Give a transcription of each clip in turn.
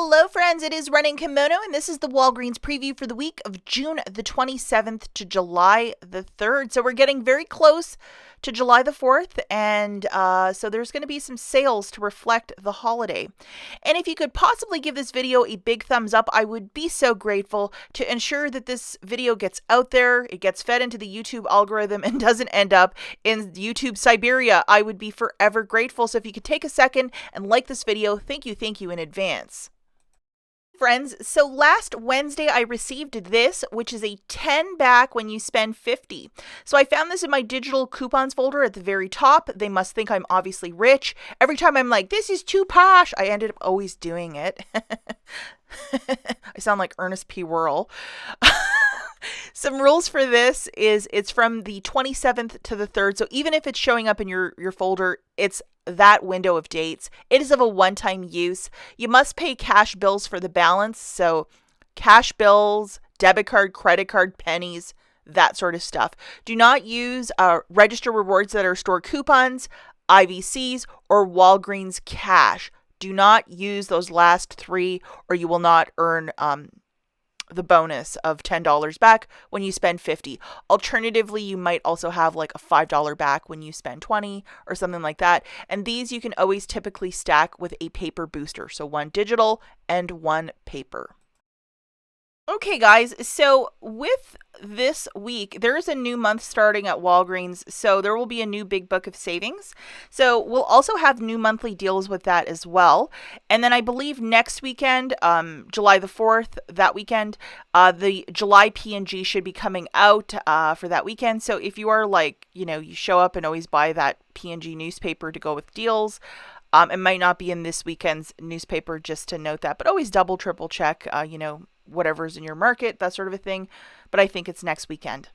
Hello friends, it is Running Kimono and this is the Walgreens preview for the week of June the 27th to July the 3rd. So we're getting very close to July the 4th and so there's going to be some sales to reflect the holiday. And if you could possibly give this video a big thumbs up, I would be so grateful to ensure that this video gets out there, it gets fed into the YouTube algorithm and doesn't end up in YouTube Siberia. I would be forever grateful. So if you could take a second and like this video, thank you in advance. Friends, so last Wednesday I received this, which is a 10 back when you spend 50. So I found this in my digital coupons folder at the very top. They must think I'm obviously rich. Every time I'm like, this is too posh, I ended up always doing it. I sound like Ernest P. Worrell. Some rules for this is it's from the 27th to the 3rd. So even if it's showing up in your folder, it's that window of dates. It is of a one-time use. You must pay cash bills for the balance. So cash bills, debit card, credit card, pennies, that sort of stuff. Do not use register rewards that are store coupons, IVCs, or Walgreens cash. Do not use those last three or you will not earn the bonus of $10 back when you spend 50. Alternatively, you might also have like a $5 back when you spend 20 or something like that. And these you can always typically stack with a paper booster. So one digital and one paper. Okay, guys, so with this week, there is a new month starting at Walgreens, so there will be a new big book of savings. So we'll also have new monthly deals with that as well. And then I believe next weekend, July the 4th, that weekend, the July P&G should be coming out for that weekend. So if you are like, you show up and always buy that P&G newspaper to go with deals, it might not be in this weekend's newspaper, just to note that, but always double, triple check, whatever's in your market, that sort of a thing. But I think it's next weekend.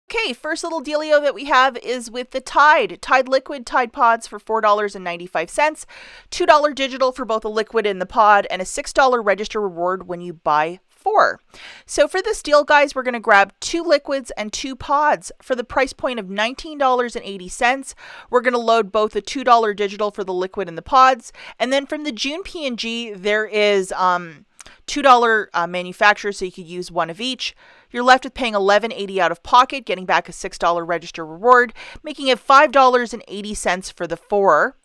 Okay, first little dealio that we have is with the Tide Liquid Tide Pods for $4.95, $2 digital for both the liquid and the pod, and a $6 register reward when you buy 4. So for this deal, guys, we're going to grab 2 liquids and 2 pods for the price point of $19.80. We're going to load both the $2 digital for the liquid and the pods. And then from the June P&G, there is $2 manufacturer, so you could use one of each. You're left with paying $11.80 out of pocket, getting back a $6 register reward, making it $5.80 for the 4.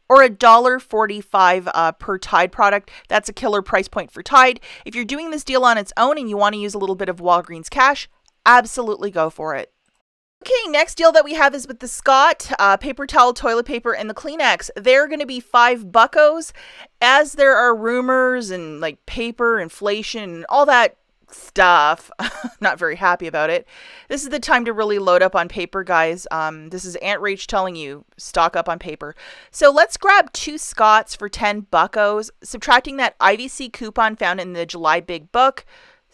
Or $1.45 per Tide product. That's a killer price point for Tide. If you're doing this deal on its own and you want to use a little bit of Walgreens cash, absolutely go for it. Okay, next deal that we have is with the Scott paper towel, toilet paper, and the Kleenex. They're going to be $5. As there are rumors and like paper inflation and all that stuff, not very happy about it. This is the time to really load up on paper, guys. This is Aunt Rach telling you, stock up on paper. So let's grab 2 Scotts for $10, subtracting that IVC coupon found in the July Big Book.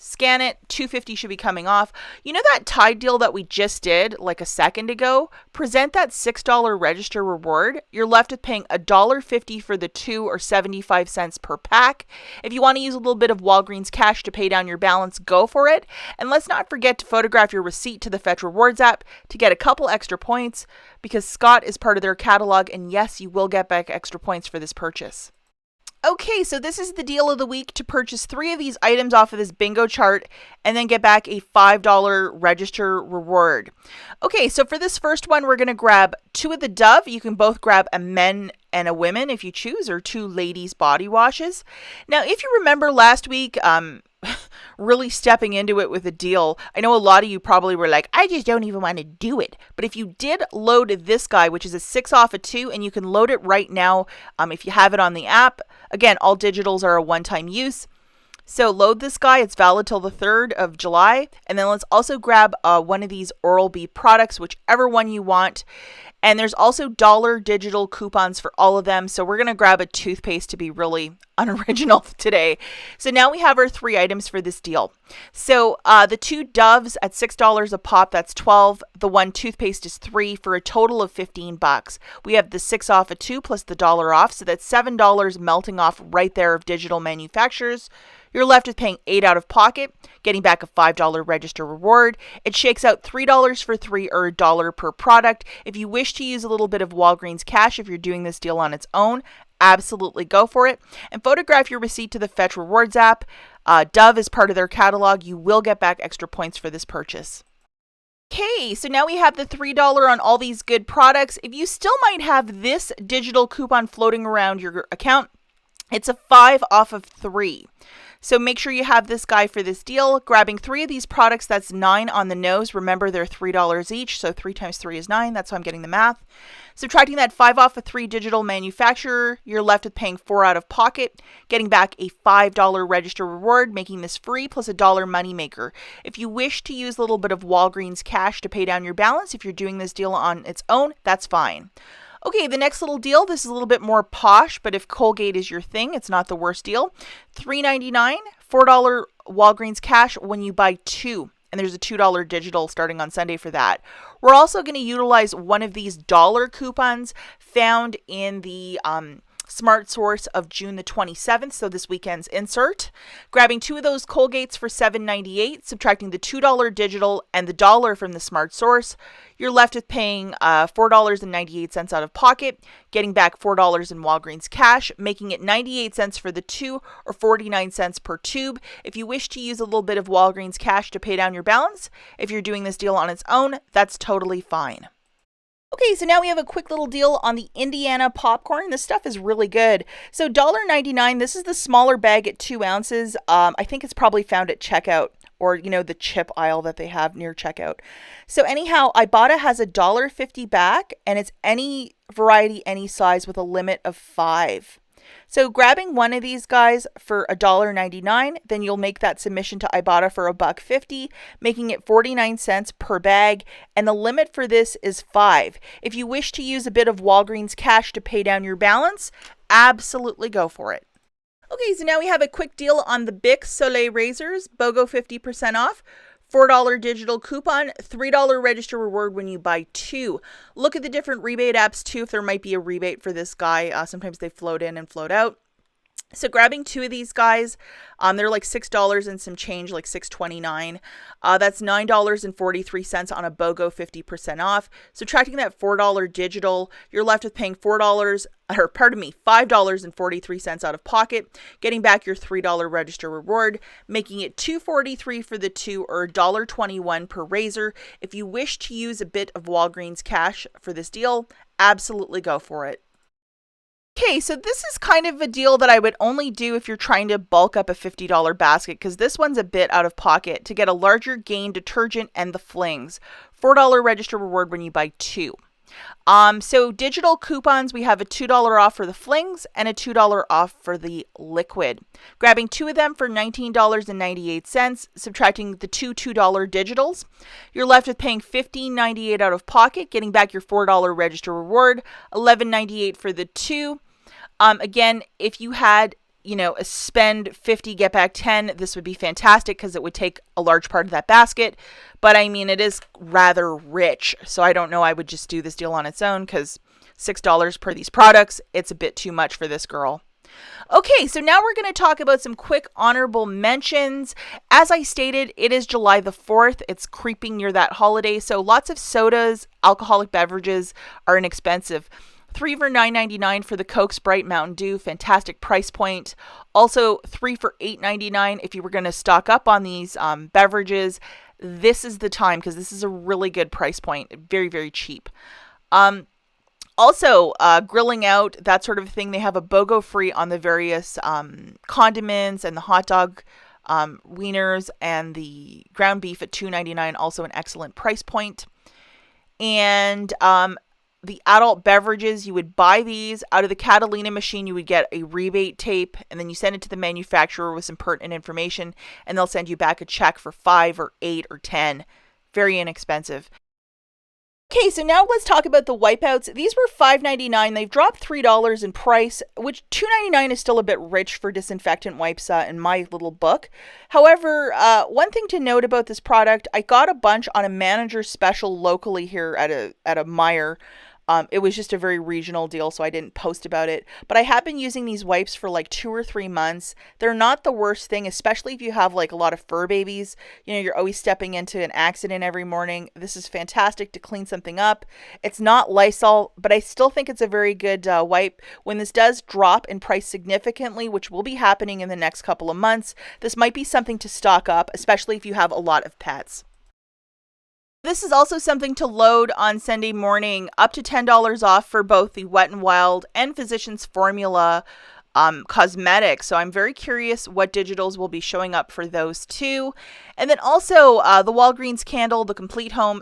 Scan it, $2.50 should be coming off. You know that Tide deal that we just did like a second ago? Present that $6 register reward. You're left with paying $1.50 for the 2 or 75 cents per pack. If you want to use a little bit of Walgreens cash to pay down your balance, go for it. And let's not forget to photograph your receipt to the Fetch Rewards app to get a couple extra points because Scott is part of their catalog, and yes, you will get back extra points for this purchase. Okay, so this is the deal of the week to purchase 3 of these items off of this bingo chart and then get back a $5 register reward. Okay, so for this first one, we're going to grab 2 of the Dove. You can both grab a men and a women if you choose, or 2 ladies body washes. Now, if you remember last week, really stepping into it with a deal, I know a lot of you probably were like, I just don't even want to do it. But if you did load this guy, which is a 6 off of 2, and you can load it right now if you have it on the app. Again, all digitals are a one-time use. So load this guy. It's valid till the 3rd of July. And then let's also grab one of these Oral-B products, whichever one you want. And there's also dollar digital coupons for all of them. So we're going to grab a toothpaste to be really unoriginal today. So now we have our 3 items for this deal. So the 2 Doves at $6 a pop, that's 12. The 1 toothpaste is 3 for a total of $15. We have the 6 off of 2 plus the $1 off. So that's $7 melting off right there of digital manufacturers. You're left with paying $8 out of pocket, getting back a $5 register reward. It shakes out $3 for 3 or $1 per product. If you wish to use a little bit of Walgreens cash, if you're doing this deal on its own, absolutely go for it. And photograph your receipt to the Fetch Rewards app. Dove is part of their catalog. You will get back extra points for this purchase. Okay, so now we have the $3 on all these good products. If you still might have this digital coupon floating around your account, it's a 5 off of 3. So make sure you have this guy for this deal. Grabbing 3 of these products, that's 9 on the nose. Remember, they're $3 each, so 3 times 3 is 9. That's how I'm getting the math. Subtracting that 5 off of 3 digital manufacturer, you're left with paying 4 out of pocket, getting back a $5 register reward, making this free, plus a $1 moneymaker. If you wish to use a little bit of Walgreens cash to pay down your balance, if you're doing this deal on its own, that's fine. Okay, the next little deal, this is a little bit more posh, but if Colgate is your thing, it's not the worst deal. $3.99, $4 Walgreens cash when you buy 2. And there's a $2 digital starting on Sunday for that. We're also going to utilize one of these dollar coupons found in the Smart Source of June the 27th, so this weekend's insert. Grabbing 2 of those Colgates for $7.98, subtracting the $2 digital and the $1 from the Smart Source, you're left with paying $4.98 out of pocket, getting back $4 in Walgreens cash, making it 98 cents for the 2 or 49 cents per tube. If you wish to use a little bit of Walgreens cash to pay down your balance, if you're doing this deal on its own, that's totally fine. Okay, so now we have a quick little deal on the Indiana popcorn. This stuff is really good. So $1.99, this is the smaller bag at 2 ounces. I think it's probably found at checkout, or, the chip aisle that they have near checkout. So anyhow, IBOTTA has $1.50 back, and it's any variety, any size with a limit of 5. So grabbing one of these guys for $1.99, then you'll make that submission to IBOTTA for $1.50, making it 49 cents per bag, and the limit for this is 5. If you wish to use a bit of Walgreens cash to pay down your balance, absolutely go for it. Okay, so now we have a quick deal on the Bic Soleil razors, BOGO 50% off. $4 digital coupon, $3 register reward when you buy 2. Look at the different rebate apps too if there might be a rebate for this guy. Sometimes they float in and float out. So grabbing 2 of these guys, they're like $6 and some change, like $6.29. That's $9.43 on a BOGO 50% off. Subtracting that $4 digital, you're left with paying $5.43 out of pocket, getting back your $3 register reward, making it $2.43 for the 2 or $1.21 per razor. If you wish to use a bit of Walgreens cash for this deal, absolutely go for it. Okay, so this is kind of a deal that I would only do if you're trying to bulk up a $50 basket, because this one's a bit out of pocket. To get a larger gain detergent and the flings, $4 register reward when you buy 2. So digital coupons, we have a $2 off for the flings and a $2 off for the liquid. Grabbing 2 of them for $19.98, subtracting the $2 digitals, you're left with paying $15.98 out of pocket, getting back your $4 register reward, $11.98 for the 2. Again, if you had a spend 50, get back 10, this would be fantastic because it would take a large part of that basket. But I mean, it is rather rich. So I don't know. I would just do this deal on its own because $6 per these products, it's a bit too much for this girl. Okay, so now we're going to talk about some quick honorable mentions. As I stated, it is July the 4th. It's creeping near that holiday. So lots of sodas, alcoholic beverages are inexpensive. 3 for $9.99 for the Coke, Sprite, Mountain Dew. Fantastic price point. Also 3 for $8.99 if you were going to stock up on these beverages. This is the time because this is a really good price point. Very, very cheap. Also, grilling out, that sort of thing. They have a BOGO free on the various condiments and the hot dog wieners and the ground beef at $2.99. Also an excellent price point. And the adult beverages, you would buy these out of the Catalina machine. You would get a rebate tape, and then you send it to the manufacturer with some pertinent information, and they'll send you back a check for 5 or 8 or 10. Very inexpensive. Okay, so now let's talk about the wipeouts. These were $5.99. They've dropped $3 in price, which $2.99 is still a bit rich for disinfectant wipes in my little book. However, one thing to note about this product, I got a bunch on a manager special locally here at a Meijer. It was just a very regional deal, so I didn't post about it. But I have been using these wipes for like 2 or 3 months. They're not the worst thing, especially if you have like a lot of fur babies. You know, you're always stepping into an accident every morning. This is fantastic to clean something up. It's not Lysol, but I still think it's a very good wipe. When this does drop in price significantly, which will be happening in the next couple of months, this might be something to stock up, especially if you have a lot of pets. This is also something to load on Sunday morning, up to $10 off for both the Wet n Wild and Physicians Formula cosmetics. So I'm very curious what digitals will be showing up for those two. And then also the Walgreens candle, the Complete Home,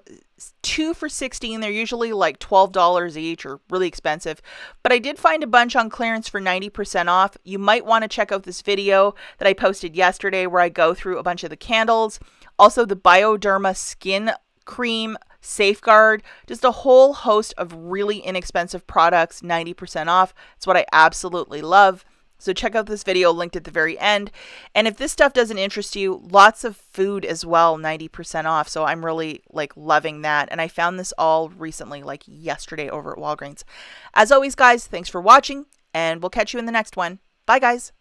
2 for $16. They're usually like $12 each or really expensive. But I did find a bunch on clearance for 90% off. You might want to check out this video that I posted yesterday where I go through a bunch of the candles. Also the Bioderma Skin Cream, Safeguard, just a whole host of really inexpensive products, 90% off. It's what I absolutely love. So check out this video linked at the very end. And if this stuff doesn't interest you, lots of food as well, 90% off. So I'm really like loving that. And I found this all recently, like yesterday over at Walgreens. As always, guys, thanks for watching, and we'll catch you in the next one. Bye, guys.